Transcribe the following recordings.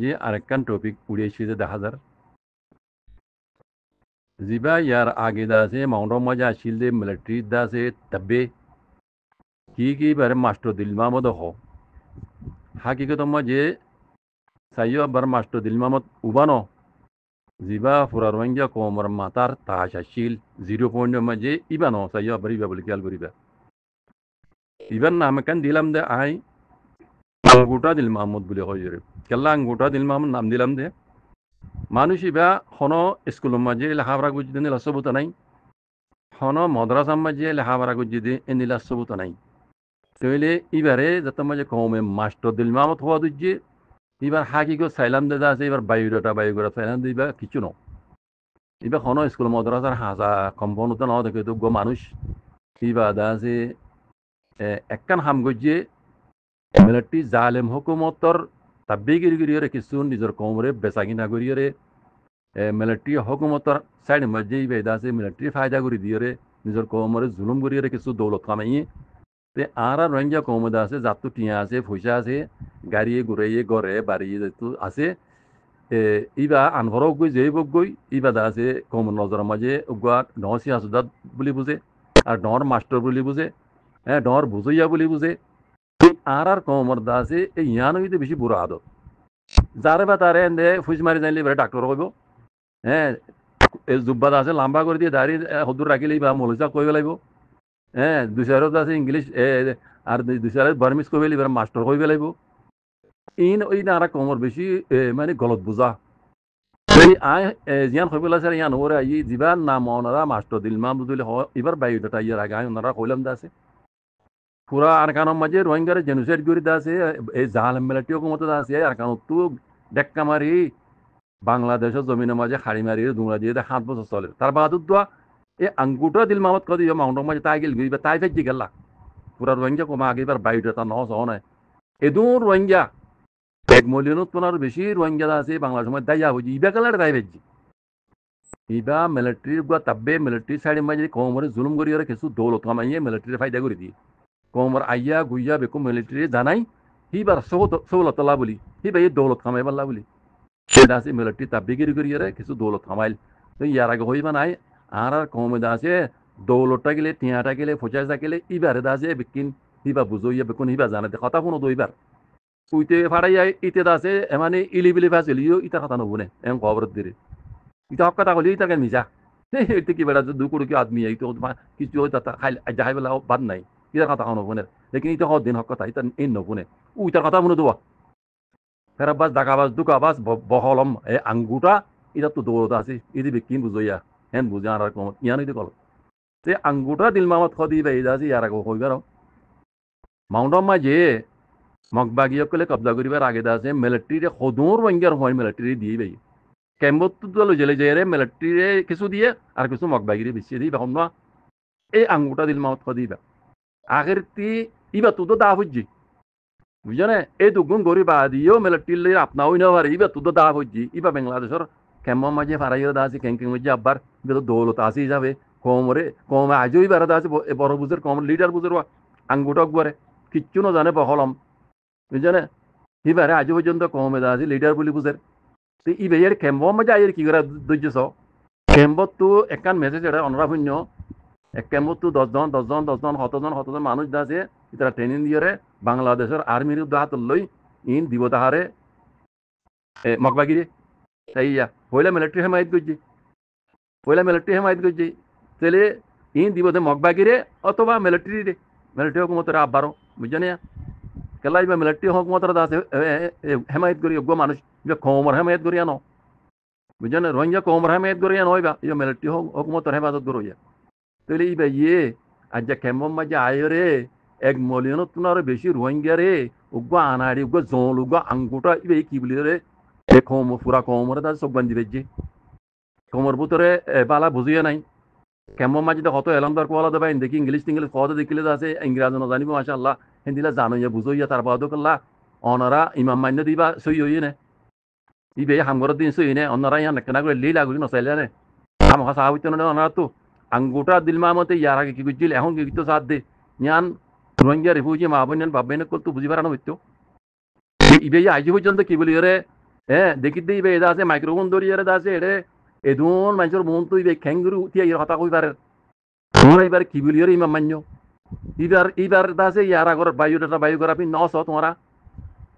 যে আরেকখান টপিক উড়িয়েছি যে দেখা যার জিবা ইয়ার আগে দা আছে মাউন্ট মজা আসিল দে মিলিটারি দা আছে তবে কি বারে মাস্টার দিল মাহমদ হ হাকিকত যে সাইয় বার মাস্টার দিল মাহমদ উবানো জিবা ফুরার ওয়াঙ্গিয়া কোমর মাতার তাহাস আসিল 0 পয়েন্টের মাঝে ইবানো সাইয় বারিবা বলে খেয়াল করিবা ইবার নাম কান দিলাম দে আই আঙ্গুটা দিল মাহমুদ বলে হয় কেল্লা আঙ্গুটা দিল মাহমুদ নাম দিলাম দে মানুষ ইবা হন স্কুলের মাঝে লেখাপড়া করছি দিন সবুত নাই হন মদ্রাসার মাঝে লেখাপড়া করছি দিন এনিলা সবুত নাই তইলে ইবারে যত মাঝে কমে মাস্টার দিল মাহমুদ হওয়া দুজে এবার হাকিকে সাইলাম দে আছে এবার বায়ুরা সাইলাম দিবা কিছু ন এবার হন স্কুল মদ্রাসার হাজা কম্পনত ন দেখে তো মানুষ ইবা দা আছে একখান হাম গজ্জে মিলিটারি জালেম হুকুমতর তাব্বিগিরি গরিয়রে কিছু নিজের কমরে বেচাকিনা গরিয়রে মিলিটারি হুকুমতর সাইড মধ্যে ইবা আছে মিলিটারি ফায়দা করি দিয়রে নিজের কমরে জুলুম গরিয়রে কিছু দৌলত কামাই তে আর রোহিঙ্গা কমদা আছে যাত্তু টিয়া আছে পয়সা আছে গাড়ি ঘুরাইয়ে ঘরে বাড়ি যেহেতু আছে ইবা আনভরক গই যেই বক গই ইবা দা আছে কম নজরের মাঝে উগুয়া ডসি হাসুদাত বুলি বুঝে আর ডর মাস্টার বুলি বুঝে হ্যাঁ ডর বুঝইয়া বুলি বুঝে আর কমর দা আছে এই ইয়ানো ইতে বেশি বুড়া আদত যারে বা তারে এনে ফুস মারি জানলে এবারে ডাক্তার কইব হ্যাঁ এই জুব্বাদ আছে লম্বা করে দিয়ে দাড়ি হদুর রাখিলেই বা মলিসা কইব লাগব হ্যাঁ দুসারত আছে ইংলিশ আর দুসারে বার্মিস কইবে এবার মাস্টার কইবে লাগব ওই না কমর বেশি মানে গলত বুঝা আই জিয়ান কইবলা স্যার ইয়ান ওরে আই জিবান নাম ওনারা মাস্টার দিলমা বুঝলে এবার বায়োডাটা ইয়ার আগে ওনারা কইলাম দাসে পুরা আরকানোর মাঝে রোহিঙ্গারে জেনোসাইড করে দাসে এই জাহাল মেলাটিও কমতে দাসে আরকানো তো ডেক্কা মারি বাংলাদেশের জমিনের মাঝে হাড়ি মারি দুংলা দিয়ে 7 বছর চলে তার বাদুর দোয়া এই আঙ্গুটা দিল মামত কদি মাউন্টের মাঝে তাই গেল গিয়ে তাই ফেজি গেলা পুরা রোহিঙ্গা কমা আগে এবার বায়োডাটা নস হয় এদুর রোহিঙ্গা 1 মিলিয়ন তোনার বেশি রোহিঙ্গা আছে বাংলাদেশের মধ্যে দাইয়া হয়েছে ইবা গেলার দায় ফেজি ইবা মিলিটারির গুয়া তাব্বে মিলিটারি সাইডের মাঝে কমরে জুলুম করি কিছু দৌলত কামাইয়ে মিলিটারি ফায়দা করে দিয়ে কমর আইয়া গুইয়া বেকু মিলিটারি জানাই হিবার সৌলতলা বলি হিবা এই দৌলত কামাই পাল্লা বলি সেটা আছে মিলিটারি তাব্বিগিরি করি কিছু দৌলত কামাইল তো ইয়ার আগে হইবা নাই আর কমে দা আছে দৌলতটা গেলে টিয়াটা গেলে ফোচাইসা গেলে ইবারে দা আছে বেকিন হিবা বুঝইয়া বেকুন হিবা জানাতে কথা কোনো দইবার উইতে ফাড়াইয়া ইতে দা আছে মানে ইলিবিলি ফাঁসিলিও ইটা কথা নবনে এম খবর দিরে ইটা হক কথা কলি ইটা কেন মিজা এটা কি বেড়া দুকুড়ি কি আদমি এই তো কিছু খাই যাই বেলা বাদ নাই ইটার কথা নবনে লেকিন ইটা হদ দিন হক কথা ইটা এই নবনে ইটার কথা মনে দেওয়া ফেরাবাজ ডাকাবাজ দুকাবাজ বহলম এ আঙ্গুটা এটা তো দৌড়তা আছে ইদি বেকিন বুঝইয়া হেন বুঝে আর কম ইয়ান ইদি কল তে আঙ্গুটা দিল মামত খদি বাই আছে ইয়ার আগে কইবার মাউন্টম মাঝে মগবাগিয়কলে কবজা করিবার আগে আছে মিলিটারিরে সদূর রোহিঙ্গার হয় মিলিটারি দিয়ে বাই কেম্বত তো জেলে যাইরে মিলিটারিরে কিছু দিয়ে আর কিছু মগবাগিরি বেশি দিয়ে এখন না এই আঙ্গুটা দিল মামত খদিবা আগের তি ইবা তো দা হজ্জি বুঝছনে এই দুগুণ গরি বাদিও মিলিটারি আপনাও না পারে ইবা তো দা হজ্জি ইবা বাংলাদেশের কেম্ম মাঝে ফারাইও দা আছে কেঙ্কিং মাঝে আব্বার ইবা তো দৌলত আসি যাবে কমরে কমে আজই বারা দা আছে বড় বুঝের কম লিডার বুঝের আঙ্গুটা একবারে কিচ্ছু না জানে বহলম বুঝছনে ইবারে আজ পর্যন্ত কমে দা আছে লিডার বলি বুঝের তো ইবাইয়ের কেম্ব মাঝে আইয়ের কি করে ধৈর্য কেম্বত তো একখান মেসেজ এটা অনরা শূন্য এক কেম্বত তো 10 জন মানুষ আছে এটা ট্রেনিং দিয়ে বাংলাদেশের আর্মির হাত লই ইন দিব তাহারে মগবাগিরি তাইয়া পয়লা মিলিটারি হেমায়ত করছি তাহলে ইন দিব মগবাগিরে অথবা মিলিটারি হুকুমতের আব্বারও বুঝছেন কেলাই বা মিলিটারি হুকুমতের আছে হেমায়ত করি মানুষ কমর হেমায়ত করি আনো বুঝছেন রোহিঙ্গা কমর হেমায়ত করি আনো হইবা ইয়ে মিলিটারি হুকুমতের হেফাজত করিয়া তাহলে ইবা আজ যা কেমন মাঝে আয় রে 1 মিলিয়ন তোমার বেশি রোহিঙ্গা রে উগ্র আনাড়ি উগ্র জল উগ্র আঙ্গুটা ইবে কি বলি রে পুরা কমরে তার চোখ বান্ধি বেজে কমর ভিতরে বালা বুঝিয়ে নাই কেমন মাঝে কত এলামদার কোয়ালা দেবা দেখি ইংলিশ কত দেখিলে আছে ইংরাজি না জানিব মাসা আল্লাহ হিন্দিলা জানো বুঝইয়া তার বাদ করলা অনারা ইমাম মান্য দিবা সই হইয়ে নে ইবে হামগরের দিন সই নে অনারা ইয়া নেকেনা করে লিলা গুলি নচাইলে নে আমার সাহাবিত্য অনারা তো আঙ্গুটা দিল মামতে ইয়ার আগে কি করছিল এখন কি তো সাথ দে ইয়ান রোহিঙ্গা রিফিউজি মা বোন বাবাইনে করতো বুঝি পারানো হইতো ইবে আজ পর্যন্ত কি বলি রে দেখি দিই এটা আছে মাইক্রোফোন ধরিয়ে আছে এড়ে এদুন মানুষের মন তো ইবে খেঙ্গুরি উঠিয়া ইয়ে হতা কইবার তোমরা এবার কি বলিও রে ইমাম মান্য এবার আছে ইয়ার আগর বায়োগ্রাফি নস তোমরা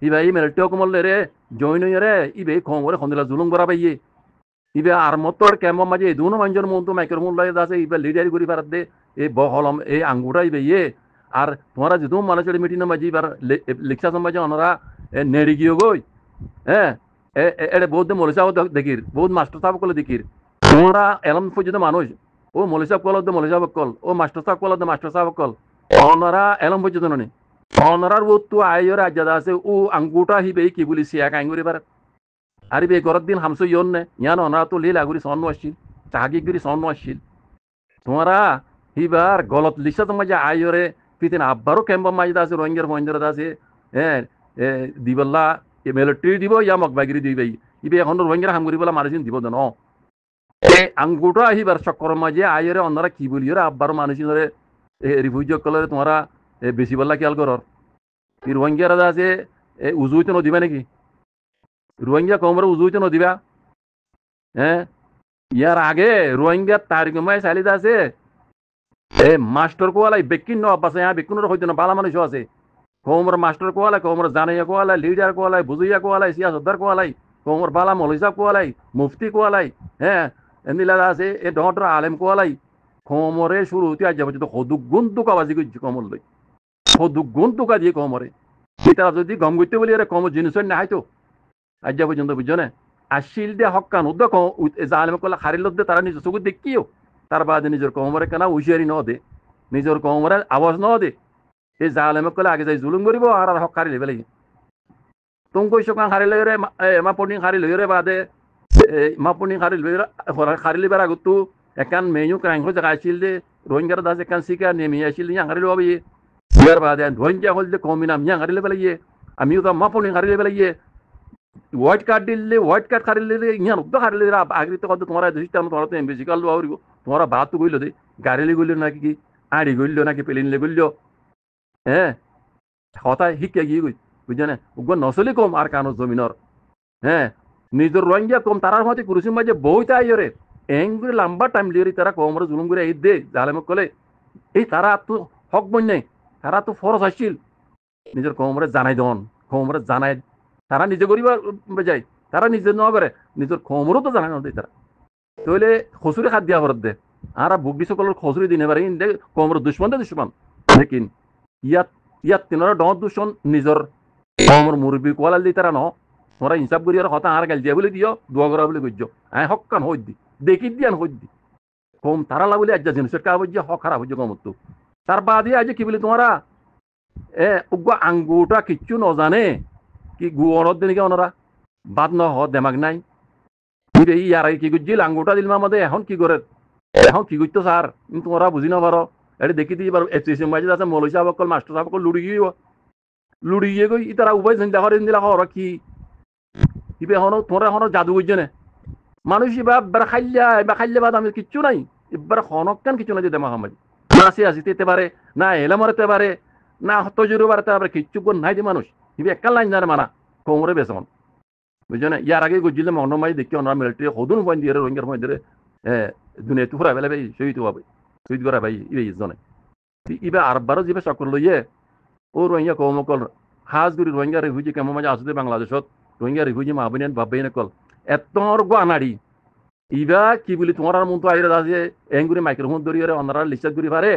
ইবা ই মেলটিও কমল রে জইন রে ইবে খমরে খন্দিলা জুলুম করা পাইয়ে ইবে আর মতর কেমন মাঝে এদুন মানুষের মন তো মাইক্রোফোন লয়ে আছে ইবে লিডারি করি পারাত দে এই বহলম এই আঙ্গুটা ইবে ইয়ে আর তোমরা যদি মানুষের মিটিং মাঝে এবার লেকচা সমাজে ওনারা নেড়ি গিয়ে গই হ্যাঁ এটা বহুত মৌলী সাহেব দেখির বহুত মাস্টার সাহেব কলে দেখির তোমরা এলম পর্যন্ত মানুষ ও মৌলী সাহেব কল মৌলী সাহেব কল ও মাস্টার সাহেব কল মাস্টার সাহেব কল ওনারা এলম পর্যন্ত ননি ওনারার ও তো আইয়র আজাদা আছে ও আঙ্গুটা হিবে কি বলি সিয়াক আঙ্গুরি বার আর বে গরত দিন হামসো ইয়ন নে ইয়ান ওনারা তো লীল আগুরি সন্ন আসছিল চাগি গুরি সন্ন আসছিল তোমরা হিবার গলত লিসা তোমার যে আইয়রে পিতেন আব্বারও ক্যাম্প মাঝে আছে রোহিঙ্গার ফোহিঙ্গার আছে হ্যাঁ দিবল্লা মিলিটারি দিব ইয়া মকবাগিরি দিবে ইবে এখন রোহিঙ্গার হামগুরি বলা মানুষ দিব দেন আঙ্গুটা আহিবার চক্কর মাঝে আইরে অন্যরা কি বলি রে আব্বার মানুষ ধরে রিফিউজ কলরে তোমরা বেশি বললা খেয়াল করর রোহিঙ্গারা আছে উজুইতে নদিবা নাকি রোহিঙ্গা কমরে উজুইতে নদিবা হ্যাঁ ইয়ার আগে রোহিঙ্গার তারিখ মাই চালিদা আছে মাস্টার কোয়ালাই বেকিন ন আব্বাস হ্যাঁ বেকুনের হইতে না বালা মানুষ আছে কোমর মাস্টার কোয়ালাই কোমর জানাইয়া কোয়ালাই লিডার কোয়ালাই বুঝুইয়া কোয়ালাই সিয়াসদার কোয়ালাই কোমর বালা মৌলিসা কোয়ালাই মুফতি কোয়ালাই হ্যাঁ এনিলা আছে এ ডর আলেম কোয়ালাই কোমরে শুরু হতে আজ যাবে তো হদুগুণ তুকা বাজি করছি কমর লই হদুগুণ তুকা দিয়ে কোমরে সেটা যদি গম করতে বলি আরে কম জিনিস না হয়তো আজ যা পর্যন্ত বুঝছো না আসিল দিয়ে হকান উদ্যোগ আলেম কোলা খারিল দে তারা নিজের চোখ দেখিও তার বাদে নিজের কোমরে কেনা হুঁশিয়ারি ন দে নিজের কোমরে আওয়াজ ন দে এই জালেমে কলে আগে যাই জুলুম করিব আর হক কারি লেবে লাগি তুমি কইছো কান হারি লইরে মা পড়ি হারি লইরে বাদে মা পড়ি হারি লিবার আগতো একান মেনু ক্রাইং জায়গা আছিল দে রোহিঙ্গার দাস একান সিকা নেমি আছিল ইয়া হারি লবি ইয়ার বাদে রোহিঙ্গা হল দে কমি নাম ইয়া হারি লেবে লাগি আমিও তো মা পড়ি হারি লেবে লাগি হোয়াইট কার্ড দিলে হোয়াইট কার্ড হারি লে ইয়া উদ্দ হারি লে আগরি তো কত তোমার সিস্টেম তোমার তো এমবিসি কাল আউরি তোমার বাত তো কইলো দে গাড়ি লে গইলো নাকি আড়ি গইলো নাকি প্লেন লে গইলো হ্যাঁ হতায় শিক্ষা গিয়ে গই বুঝছো না উগ্র নসলি কম আর কানো জমিনর হ্যাঁ নিজের রোহিঙ্গা কম তারার মধ্যে কুরুসির মাঝে বই তাই রে এঙ্গুরি লম্বা টাইম লিয়ে তারা কমরে জুলুম করে এই দে জালেমক কলে এই তারা তো হক বই নাই তারা তো ফরজ আসছিল নিজের কমরে জানাই দন কমরে জানাই তারা নিজে করিবা যায় তারা নিজে ন করে নিজের কমরও তো জানাই নদে তারা তাহলে খসুরি খাদ দিয়া ভরত দে আর বুগি সকলের খসুরি দিনে পারে দে কমর দুশ্মন দে দুশ্মন লেকিন ইয়াত তিনরা ডর দুশ্মন নিজের কমর মুরব্বী কোয়াল দি তারা ন তোমরা হিসাব করি আর কথা আর গাল দিয়া বলে দিও দোয়া করা বলে বুঝছো আয় হকান হই দি দেখি দিয়ান হই দি কম তারা লা বলে আজ জিনিসের কা বুঝছো হক খারাপ হইছো কমতো তার বাদে আজ কি বলি তোমরা উগ্র আঙ্গুটা কিচ্ছু ন জানে কি গুয়নত দিন ওনারা বাদ ন হ দেমাগ নাই ইয়ার কি গুজিল আঙ্গুটা দিল আমাদের এখন কি করে এখন কি করতো স্যার তোমরা বুঝি না পারো এটা দেখি দিই এবার এসএসসি মাঝে আছে মৌলী সাহেব অকল মাস্টার সাহেব অকল লুড়ি গিয়ে গই তারা উভয় চিন্তা করে দিলা হর কি ইবে হনো তোমরা হনো জাদু বুঝছো না মানুষ এবার খাইলে বাদ আমি কিচ্ছু নাই এবার হনকান কিছু নাই দেমা সমাজ না আসিতে পারে না এলে মরতে পারে না তজুরু বাড়তে পারে কিচ্ছু নাই দি মানুষ ইবে একটা লাইন জানে মানা কোমরে বেসন বুঝছো না ইয়ার আগে গুজিলে মহন মাঝে দেখি ওনারা মিলিটারি হদুন পয়েন্ট দিয়ে রোহিঙ্গার পয়েন্ট দিয়ে দুনিয়া তুফরা বেলা ভাই শহীদ হওয়া ভাই শহীদ করা ভাই ইবে ইজনে ইবে আরবারও যিবে চক্র লইয়ে ও রোহিঙ্গা কৌমকল হাজগুড়ি রোহিঙ্গা রিফিউজি কেমন মাঝে আসতে বাংলাদেশত রোহিঙ্গা রিফিউজি মা বোন বাবাইনে কল এতর গো আনাড়ি ইবা কি বলি তোমার মন তো আইরে আছে এঙ্গুরি মাইক্রোফোন ধরিয়ে অন্যরা লিসাক করি পারে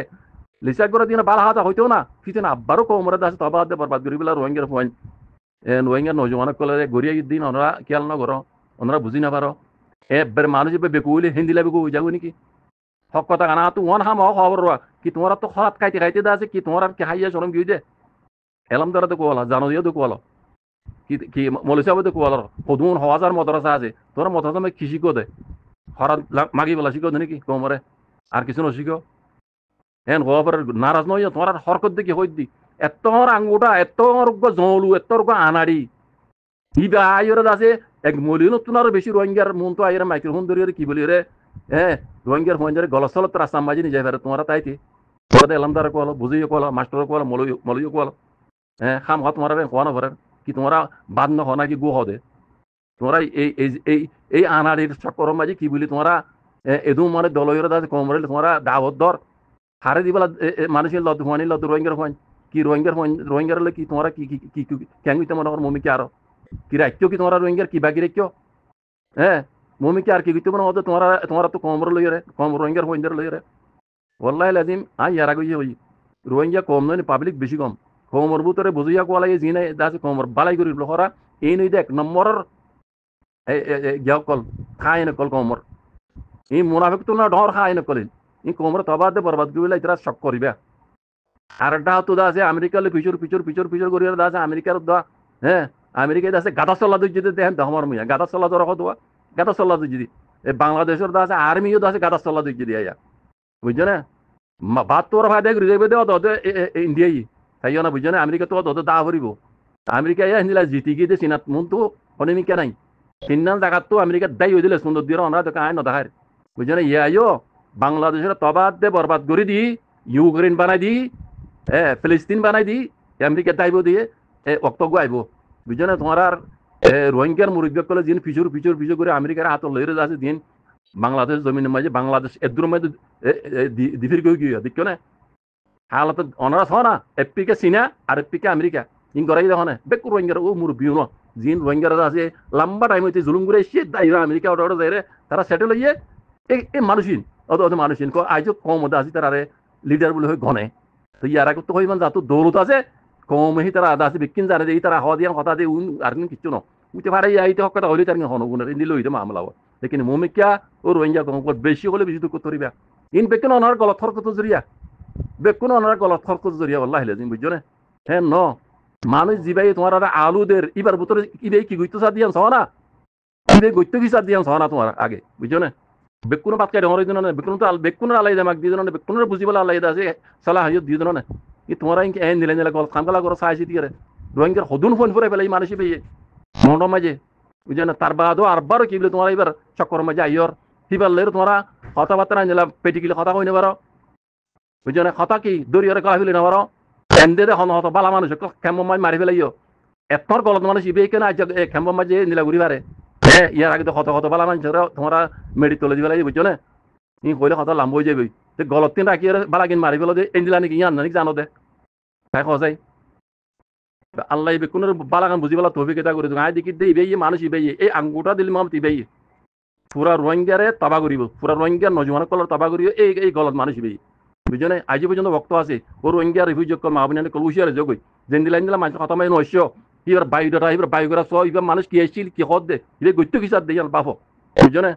লিসাক করে দিন বালা হাতা হইতো না ফিতে না আব্বারও কৌমরে আছে তবা হাতে বরবাদ করি পেলা রোহিঙ্গার পয়েন্ট রোহিঙ্গা নজওয়ান কলে গড়িয়ে দিন ওনারা খেয়াল না করো ওনারা বুঝি না পারো এবার মানুষ বেকুলি হিন্দি লাগবে যাবো নাকি হক কথা কানা তো ওয়ান হাম খবর কি তোমার তো খরাত খাইতে খাইতে দা আছে কি তোমার কি হাইয়া শরম কি দে এলাম দ্বারা তো কোয়ালা জানো দিয়ে তো কোয়ালো কি মলিসাবে তো কোয়ালো হদুন হাজার মদরসা আছে তোর মদরসা আমি কৃষি কো দে হরাত মাগি বলা শিখো দে নাকি কোমরে আর কিছু নশিখো হ্যাঁ খবর নারাজ নয় তোমার হরকত দেখি হই দি এতর আঙ্গুটা এতর জলু এতর আনাড়ি ইবা আইরে আছে এক মলিন নতুন আরো বেশি রোহিঙ্গার মন তো আইরে মাইক্রোফোন ধরিয়ে কি বলি রে রোহিঙ্গার ফোন ধরে গলস্থলত রাস্তা মাঝে নিয়ে যাই তোমারা তাইতে তোরা এলাম দ্বারা কোয়ালো বুঝিয়ে কোয়ালো মাস্টার কোয়ালো মলইও কোয়ালো খাম হওয়া তোমার কোয়া নভরের কি তোমরা বাদ ন নাকি গু হদে তোমরা এই এই এই এই আনাড়ির চক্কর মাঝে কি বলি তোমরা এদু মানে দলয়ের দাস কমরে তোমরা দাওয়াত দর হারে দিবলা মানুষের লদ হুয়ানি লদ রোহিঙ্গার হুয়ান কি রোহিঙ্গার হলে কি তোমরা কি কি কি কেন মনে কর মমি কি আরো কি রাখছো কি তোমরা রোহিঙ্গার কি বাকি রাখছো হ্যাঁ মমি কি আর কি করতে মনে হতো তোমরা তোমরা তো কমর লইরে কম রোহিঙ্গার হইন্দার লইরে ওয়াল্লাহি লাজিম আই ইয়ারা গই হই রোহিঙ্গা কম নয় পাবলিক বেশি কম কমর ভিতরে বুঝিয়া কোয়ালাই জিনে দাস কমর বালাই করি লহরা এই নই দেখ নম্বরের গিয়া কল খায় না কল কমর এই মুনাফিক তো না ডর খায় না কলিন এই কমর তবাদ দে বরবাদ করিলা ইতরা শক করিবা আর একটা তো দাসে আমেরিকালে পিছর করিয়া দাসে আমেরিকার দা হ্যাঁ আমেরিকায় দাসে গাদা চল্লা দুই যদি দেখেন দহমর মুয়া গাদা চল্লা দর দোয়া গাদা চল্লা দুই যদি এই বাংলাদেশের দাসে আর্মিও দাসে গাদা চল্লা দুই যদি আয়া বুঝছো না বাদ তোর ভাই দেখ রিজার্ভে দেওয়া তো ইন্ডিয়াই তাইও না বুঝছো না আমেরিকা তো অত দা ভরিব আমেরিকা ইয়া হিন্দিলা জিতি গিয়ে চিনাত মন তো অনেমিকা নাই ফিনল্যান্ড জায়গাত তো আমেরিকা দায়ী হয়ে দিলে সুন্দর দিয়ে আমরা তো কায় নদাহার বুঝছো না ইয়াইও বাংলাদেশের তবাদ দে বরবাদ করে দি ইউক্রেন বানাই দি ফিলিস্তিন বানাই দি আমেরিকা দায়ব দিয়ে অক্তব্য আইব বুঝছো না তোমার আর রোহিঙ্গার মুরব্বী কলে দিন পিছর করে আমেরিকার হাত লইরে যাচ্ছে দিন বাংলাদেশ জমিনের মাঝে বাংলাদেশ এদুর মধ্যে দিফির গিয়ে দেখছো না হালত অনারাস হয় না এপিকে চীনা আর এপিকে আমেরিকা ইন করাই দেখো না বেকু রোহিঙ্গার ও মুরব্বী ন জিন রোহিঙ্গারা আছে লম্বা টাইম হইতে জুলুম করে এসে দাইরা আমেরিকা ওটা যাই তারা সেটেল হইয়ে এই মানুষিন অত মানুষিন আইজ কম মধ্যে আছে তারা লিডার বলে হয়ে গনে তো ইয়ারা তো হই মানে যাতো দৌলত আছে কম হি তারা আদা আছে বিকিন জানে এই তারা হওয়া দিয়া কথা দিয়ে আর কিছু ন উঠে পারে আইতে হক কথা হইলে তার হনগুণের ইন্দিল হইতে মামলা হয় লেকিন মমিকা ও রোহিঙ্গা কম বেশি হলে বেশি দুঃখ তরিবা ইন বেকিন অনার গলত থরক তো জরিয়া বেকুন অনার গলত থরক জরিয়া আল্লাহ হিলে বুঝছো না হ্যাঁ ন মানুষ জিবাই তোমার আলুদের ইবার ভিতরে ইবে কি গইতো সার দিয়ান না ইবে গইতো কি সার দিয়ান না তোমার আগে বুঝছো না বেকুন পাত কাই ডর দিন না বেকুন তো বেকুন আলাই দামাক দিয়ে না বেকুন বুঝিবলা আলাই দা আছে সালা হাইয়ত দিয়ে না ই তোমার ইনকে এন দিলে নিলে গল খামলা করে সাইছি দিয়ে রোহিঙ্গার হদুন ফোন করে ফেলে এই মানুষ পেয়ে মন্ড মাঝে বুঝছো না তার বাদও আরবারও কি বলে তোমার এবার চক্কর মাঝে আইয়র হিবার লের তোমার কথাবার্তা না নিলাম পেটি কিলে কথা কইনে পারো বুঝছো না কথা কি দরিয়ারে কলা ফেলে না পারো এন্দে হন হত বালা মানুষ খেম্ব মাছ মারি ফেলাইও এতর গলত মানুষ ইবে কেন আজ খেম্ব মাঝে নিলা ঘুরি পারে হ্যাঁ ইয়ার আগে তো হত বালা মানুষ তোমরা মেডি তোলে দিবে লাগে বুঝছো না ই কইলে কথা লাম্ব হয়ে যাবে গলত তিন রাখি বালা কিন মারি ফেলো দে এন্দিলা নাকি ইয়ান নাকি জানো দে তাই কসাই আল্লাহ ইবে কোন বালাগান বুঝি বলা তবে কেটা করে আই দেখি ইবে মানুষ ইবে এই আঙ্গুটা দিল মাম ইবে পুরা রোহিঙ্গারে তাবা করিব পুরা রোহিঙ্গার নজওয়ান কলর তাবা করিব এই গলত মানুষ ইবে বুঝছো না আজ পর্যন্ত বক্ত আছে ও রোহিঙ্গা রিভিউ কল মাহবুবিনানে কল উশিয়ারে যোগ যেন দিলা মানুষ কথা মাই নশ্য এবার বায়ুটা এবার বায়ুরা স এবার মানুষ কি আসছিল কি হদ দে এবার গত্য কি সার দিয়ে বাপ বুঝছো না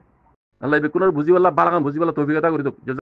আল্লাহ ইবে কোন বুঝি বলা বালাগান বুঝি বলা তবে কেটা করে